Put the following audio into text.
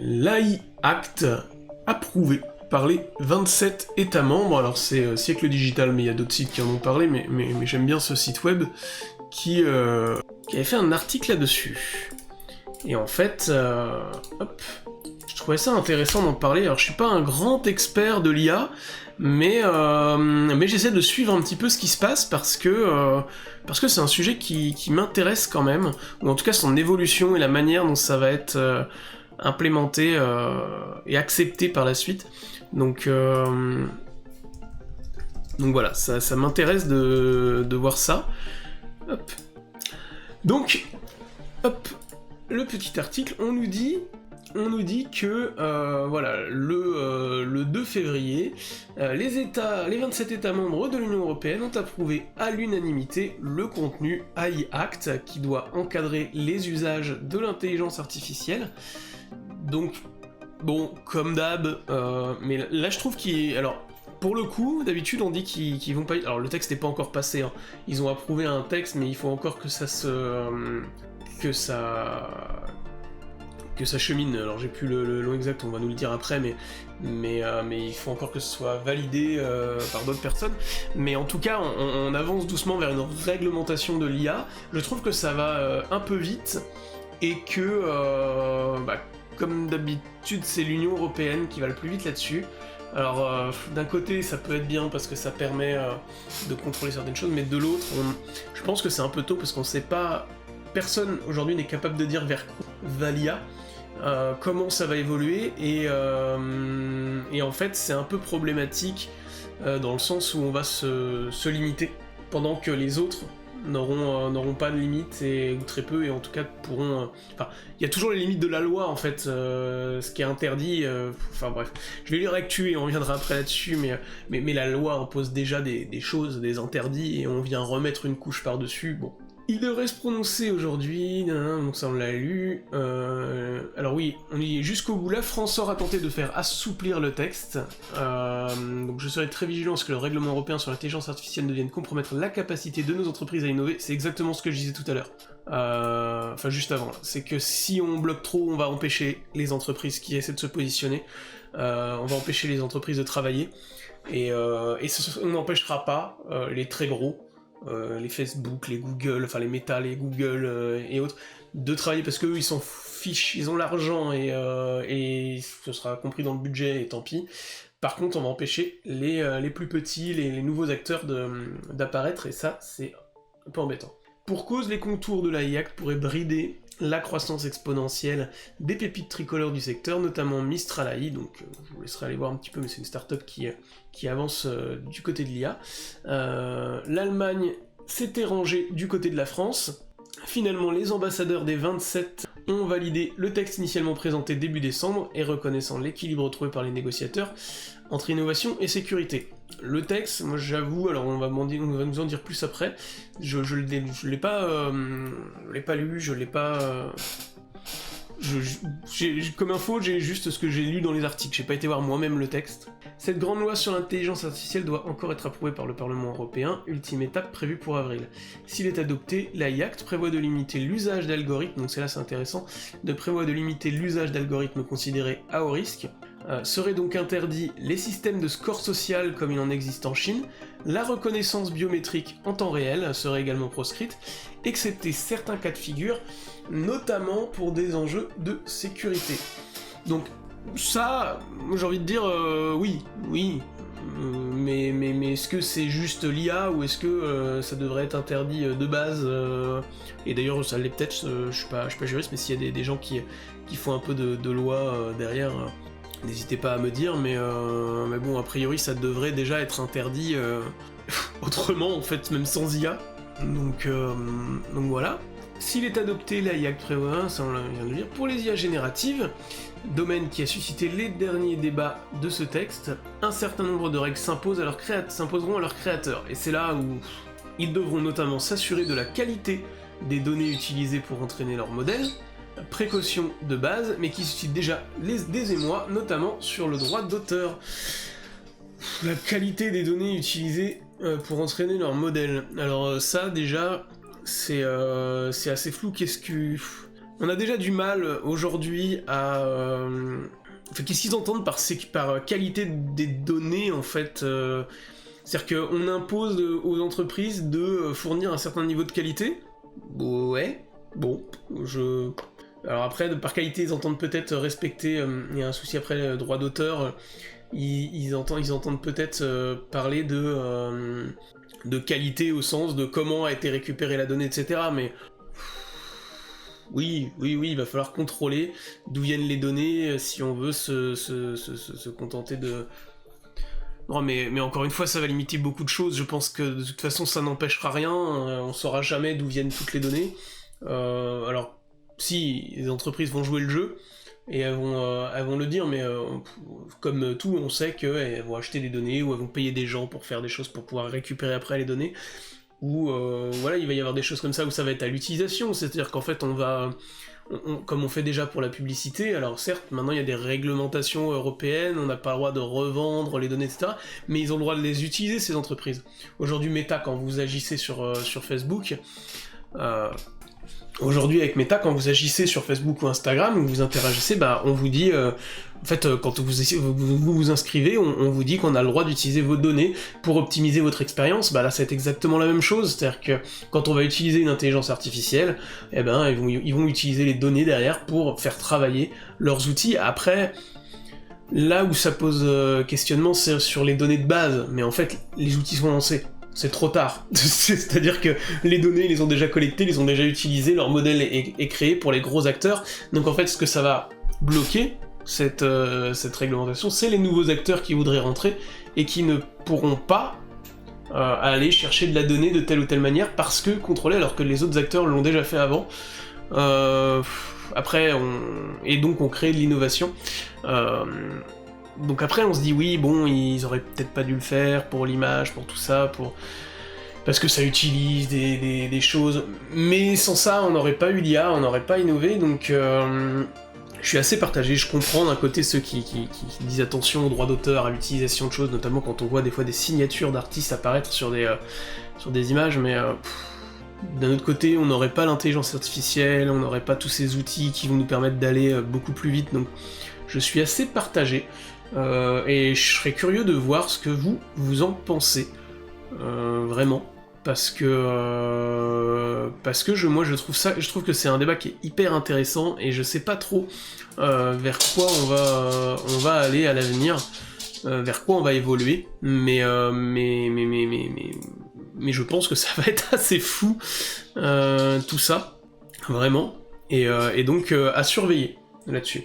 l'AI Act approuvé par les 27 États membres. Alors c'est Siècle Digital, mais il y a d'autres sites qui en ont parlé, mais j'aime bien ce site web qui avait fait un article là-dessus. Et en fait, je trouvais ça intéressant d'en parler. Alors je suis pas un grand expert de l'IA, mais j'essaie de suivre un petit peu ce qui se passe parce que c'est un sujet qui m'intéresse quand même, ou en tout cas son évolution et la manière dont ça va être implémenté et accepté par la suite. Donc voilà, ça m'intéresse de voir ça. Hop. Donc, hop, le petit article, on nous dit que voilà, le 2 février, les 27 États membres de l'Union Européenne ont approuvé à l'unanimité le contenu AI Act qui doit encadrer les usages de l'intelligence artificielle. Donc, bon, comme d'hab, mais là je trouve alors, pour le coup, d'habitude on dit qu'ils vont pas... Alors le texte n'est pas encore passé, hein. Ils ont approuvé un texte, mais il faut encore que ça chemine. Alors j'ai plus le nom exact, on va nous le dire après, mais il faut encore que ce soit validé par d'autres personnes. Mais en tout cas, on avance doucement vers une réglementation de l'IA. Je trouve que ça va un peu vite, et que, comme d'habitude, c'est l'Union Européenne qui va le plus vite là-dessus. Alors, d'un côté, ça peut être bien parce que ça permet de contrôler certaines choses, mais de l'autre, je pense que c'est un peu tôt parce qu'on sait pas... Personne aujourd'hui n'est capable de dire vers quoi va l'IA, comment ça va évoluer, et en fait, c'est un peu problématique dans le sens où on va se limiter, pendant que les autres n'auront pas de limite, ou très peu, et en tout cas pourront... Enfin, il y a toujours les limites de la loi, en fait, ce qui est interdit, enfin bref. Je vais lire l'actu et on reviendra après là-dessus, mais la loi impose déjà des choses, des interdits, et on vient remettre une couche par-dessus, bon. Il devrait se prononcer aujourd'hui, donc ça on l'a lu. Alors oui, on y est jusqu'au bout. La France aura tenté de faire assouplir le texte. Donc je serai très vigilant à ce que le règlement européen sur l'intelligence artificielle ne vienne compromettre la capacité de nos entreprises à innover. C'est exactement ce que je disais tout à l'heure. Enfin juste avant. C'est que si on bloque trop, on va empêcher les entreprises qui essaient de se positionner. On va empêcher les entreprises de travailler. Et on n'empêchera pas les très gros, les Facebook, les Google, enfin les Meta, les Google et autres, de travailler parce qu'eux ils s'en fichent, ils ont l'argent et ce sera compris dans le budget et tant pis. Par contre on va empêcher les plus petits, les nouveaux acteurs d'apparaître, et ça c'est un peu embêtant. Pour cause, les contours de l'AI Act pourraient brider la croissance exponentielle des pépites tricolores du secteur, notamment Mistral AI, donc je vous laisserai aller voir un petit peu, mais c'est une startup qui avance du côté de l'IA. L'Allemagne s'était rangée du côté de la France. Finalement, les ambassadeurs des 27 ont validé le texte initialement présenté début décembre, et reconnaissant l'équilibre trouvé par les négociateurs entre innovation et sécurité. Le texte, moi j'avoue, alors on va nous en dire plus après, je l'ai pas lu, je l'ai pas... comme info, j'ai juste ce que j'ai lu dans les articles, j'ai pas été voir moi-même le texte. Cette grande loi sur l'intelligence artificielle doit encore être approuvée par le Parlement européen, ultime étape prévue pour avril. S'il est adopté, l'AI Act prévoit de limiter l'usage d'algorithmes, donc c'est intéressant, prévoit de limiter l'usage d'algorithmes considérés à haut risque. Seraient donc interdits les systèmes de score social comme il en existe en Chine, la reconnaissance biométrique en temps réel serait également proscrite, excepté certains cas de figure, notamment pour des enjeux de sécurité. Donc ça, j'ai envie de dire oui, mais est-ce que c'est juste l'IA, ou est-ce que ça devrait être interdit de base, et d'ailleurs ça l'est peut-être, je suis pas juriste, mais s'il y a des gens qui font un peu de loi derrière, n'hésitez pas à me dire, mais bon, a priori ça devrait déjà être interdit autrement, en fait, même sans IA. Donc voilà. S'il est adopté, l'AI Act prévoit, ça on vient de le dire, pour les IA génératives, domaine qui a suscité les derniers débats de ce texte, un certain nombre de règles s'imposeront à leurs créateurs, et c'est là où ils devront notamment s'assurer de la qualité des données utilisées pour entraîner leur modèle, précaution de base, mais qui suscite déjà des émois, notamment sur le droit d'auteur. La qualité des données utilisées pour entraîner leur modèle. Alors ça, déjà, c'est assez flou. On a déjà du mal aujourd'hui à... Enfin, qu'est-ce qu'ils entendent par qualité des données, en fait c'est-à-dire qu'on impose aux entreprises de fournir un certain niveau de qualité. Ouais, bon, Alors après, par qualité, ils entendent peut-être respecter... Il y a un souci après, le droit d'auteur. Ils entendent peut-être parler de qualité au sens de comment a été récupérée la donnée, etc. Mais oui, il va falloir contrôler d'où viennent les données si on veut se contenter de... Non, mais encore une fois, ça va limiter beaucoup de choses. Je pense que de toute façon, ça n'empêchera rien. On saura jamais d'où viennent toutes les données. Alors, si les entreprises vont jouer le jeu, et elles vont le dire, mais comme tout, on sait qu'elles vont acheter des données, ou elles vont payer des gens pour faire des choses pour pouvoir récupérer après les données, ou voilà, il va y avoir des choses comme ça où ça va être à l'utilisation, c'est-à-dire qu'en fait comme on fait déjà pour la publicité, alors certes, maintenant il y a des réglementations européennes, on n'a pas le droit de revendre les données, etc., mais ils ont le droit de les utiliser, ces entreprises. Aujourd'hui, Meta, quand vous agissez sur Facebook, aujourd'hui, avec Meta, quand vous agissez sur Facebook ou Instagram, ou vous interagissez, bah, on vous dit... en fait, quand vous inscrivez, on vous dit qu'on a le droit d'utiliser vos données pour optimiser votre expérience. Bah là, c'est exactement la même chose. C'est-à-dire que quand on va utiliser une intelligence artificielle, eh ben, ils vont utiliser les données derrière pour faire travailler leurs outils. Après, là où ça pose questionnement, c'est sur les données de base. Mais en fait, les outils sont lancés. C'est trop tard. C'est-à-dire que les données, ils les ont déjà collectées, ils les ont déjà utilisées, leur modèle est créé pour les gros acteurs. Donc en fait, ce que ça va bloquer, cette réglementation, c'est les nouveaux acteurs qui voudraient rentrer et qui ne pourront pas aller chercher de la donnée de telle ou telle manière parce que contrôlée, alors que les autres acteurs l'ont déjà fait avant. Et donc on crée de l'innovation. Donc après on se dit oui, bon, ils auraient peut-être pas dû le faire pour l'image, pour tout ça, parce que ça utilise des choses, mais sans ça on n'aurait pas eu l'IA, on n'aurait pas innové, donc je suis assez partagé. Je comprends d'un côté ceux qui disent attention au droit d'auteur, à l'utilisation de choses, notamment quand on voit des fois des signatures d'artistes apparaître sur des images, mais d'un autre côté on n'aurait pas l'intelligence artificielle, on n'aurait pas tous ces outils qui vont nous permettre d'aller beaucoup plus vite, donc je suis assez partagé. Et je serais curieux de voir ce que vous en pensez, vraiment, parce que moi je trouve que c'est un débat qui est hyper intéressant et je sais pas trop vers quoi on va aller à l'avenir, vers quoi on va évoluer, mais je pense que ça va être assez fou tout ça, vraiment, et donc à surveiller là-dessus.